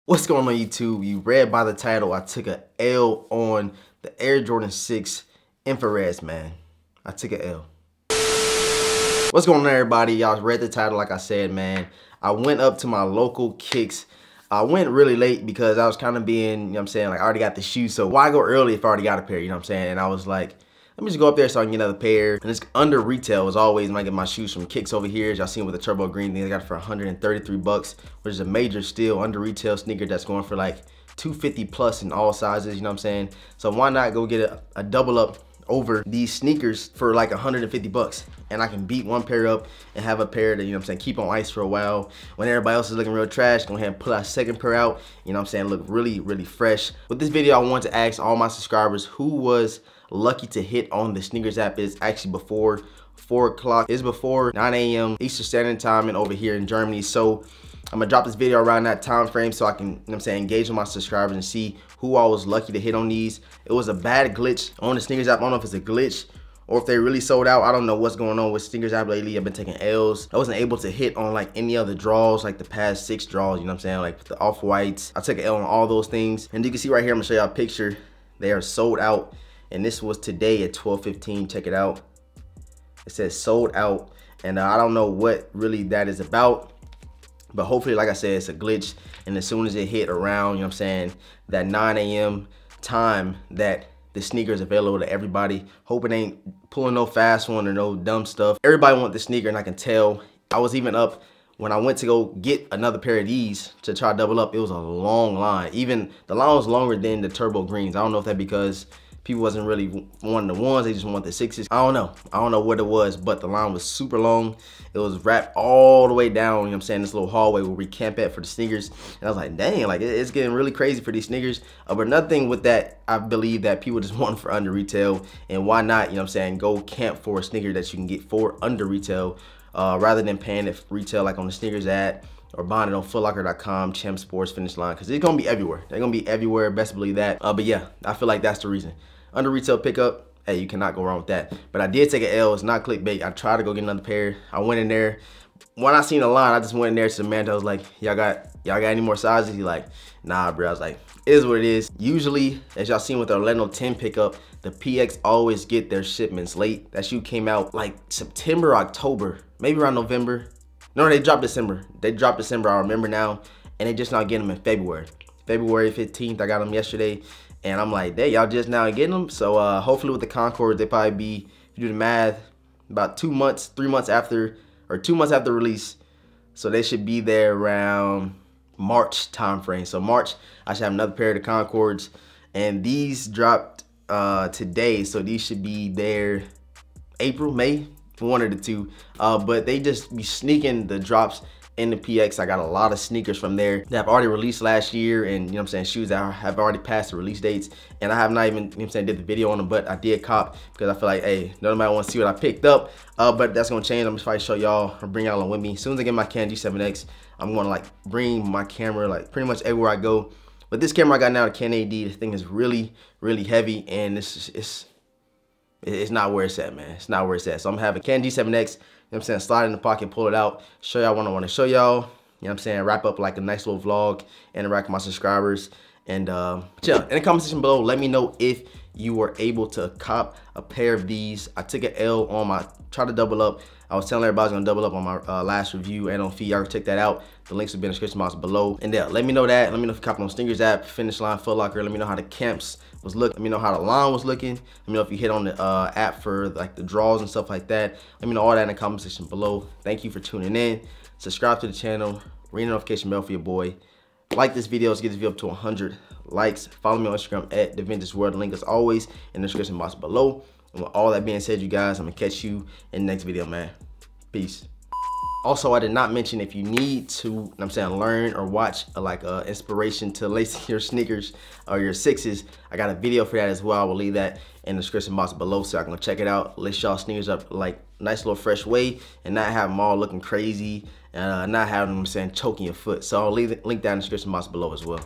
What's going on YouTube? You read by the title, I took a L on the Air Jordan 6 Infrareds, man. I took a L. What's going on everybody? Y'all read the title like I said, man. I went up to my local Kicks. I went really late because I was kind of being, you know what I'm saying, like I already got the shoes, so why go early if I already got a pair, you know what I'm saying? And I was like, let me just go up there so I can get another pair. And it's under retail as always when I get my shoes from Kicks over here. As y'all seen with the turbo green thing, I got it for 133 bucks, which is a major steal. Under retail sneaker that's going for like 250 plus in all sizes, you know what I'm saying? So why not go get a double up over these sneakers for like 150 bucks? And I can beat one pair up and have a pair that, you know what I'm saying, keep on ice for a while. When everybody else is looking real trash, go ahead and pull out a second pair out, you know what I'm saying, look really, really fresh. With this video, I want to ask all my subscribers who was lucky to hit on the sneakers app. Is actually before 4 o'clock. It's before 9 a.m. Eastern Standard Time and over here in Germany. So I'm gonna drop this video around that time frame so I can, you know what I'm saying, engage with my subscribers and see who I was lucky to hit on these. It was a bad glitch on the sneakers app. I don't know if it's a glitch or if they really sold out. I don't know what's going on with sneakers app lately. I've been taking L's. I wasn't able to hit on like any other draws, like the past 6 draws, you know what I'm saying, like the off-whites. I took an L on all those things. And you can see right here, I'm gonna show y'all a picture. They are sold out. And this was today at 12:15. Check it out. It says sold out. And I don't know what really that is about. But hopefully, like I said, it's a glitch. And as soon as it hit around, you know what I'm saying, that 9 a.m. time that the sneaker is available to everybody. Hope it ain't pulling no fast one or no dumb stuff. Everybody want the sneaker, and I can tell. I was even up when I went to go get another pair of these to try to double up. It was a long line. Even the line was longer than the turbo greens. I don't know if that's because people wasn't really wanting the ones, they just want the 6s. I don't know what it was, but the line was super long. It was wrapped all the way down, you know what I'm saying, this little hallway where we camp at for the sneakers. And I was like, dang, like it's getting really crazy for these sneakers. But another thing with that, I believe that people just want for under retail. And why not, you know what I'm saying, go camp for a sneaker that you can get for under retail rather than paying it retail like on the sneakers ad or buying it on footlocker.com, Champ Sports, Finish Line, because it's gonna be everywhere. They're gonna be everywhere, best believe that. But yeah, I feel like that's the reason. Under retail pickup, hey, you cannot go wrong with that. But I did take an L. It's not clickbait. I tried to go get another pair. I went in there. When I seen the line, I just went in there to the man. I was like, y'all got any more sizes? He like, nah, bro. I was like, it is what it is. Usually, as y'all seen with the Orlando 10 pickup, the PX always get their shipments late. That shoe came out like September, October, maybe around November. No, they dropped December. They dropped December, I remember now. And they just now getting them in February. February 15th, I got them yesterday. And I'm like, hey, y'all just now getting them. So hopefully with the Concord, they probably be, if you do the math, about 2 months, 3 months after, or 2 months after release. So they should be there around March time frame. So March, I should have another pair of the Concords. And these dropped today. So these should be there April, May, one of the two. But they just be sneaking the drops in the PX. I got a lot of sneakers from there that have already released last year, and you know what I'm saying, shoes that have already passed the release dates, and I have not even, you know what I'm saying, did the video on them, but I did cop because I feel like, hey, nobody want to see what I picked up. But that's gonna change. I'm just trying to show y'all or bring y'all on with me. As soon as I get my Canon G7X, I'm gonna like bring my camera like pretty much everywhere I go. But this camera I got now, the Canon AD, this thing is really, really heavy, and it's not where it's at, man. It's not where it's at. So I'm having Canon G7X, you know what I'm saying, slide in the pocket, pull it out, show y'all what I want to show y'all, you know what I'm saying, wrap up like a nice little vlog, interact with my subscribers, and chill. In the comment section below, let me know if you were able to cop a pair of these. I took an L on my, try to double up. I was telling everybody I was gonna double up on my last review and on feed. Y'all can check that out. The links will be in the description box below. And yeah, let me know that. Let me know if you copped on Sneakers app, Finish Line, Foot Locker. Let me know how the camps was looking. Let me know how the line was looking. Let me know if you hit on the app for like the draws and stuff like that. Let me know all that in the comment section below. Thank you for tuning in. Subscribe to the channel. Ring the notification bell for your boy. Like this video to get this video up to 100 likes. Follow me on Instagram at DeVintage World. The link is always in the description box below. And with all that being said, you guys, I'm gonna catch you in the next video, man. Peace. Also, I did not mention if you need to, you know what I'm saying, learn or watch like inspiration to lace your sneakers or your 6s, I got a video for that as well. I will leave that in the description box below so I can go check it out. Lace y'all sneakers up like nice little fresh way and not have them all looking crazy and not having them, saying, choking your foot. So I'll leave the link down in the description box below as well.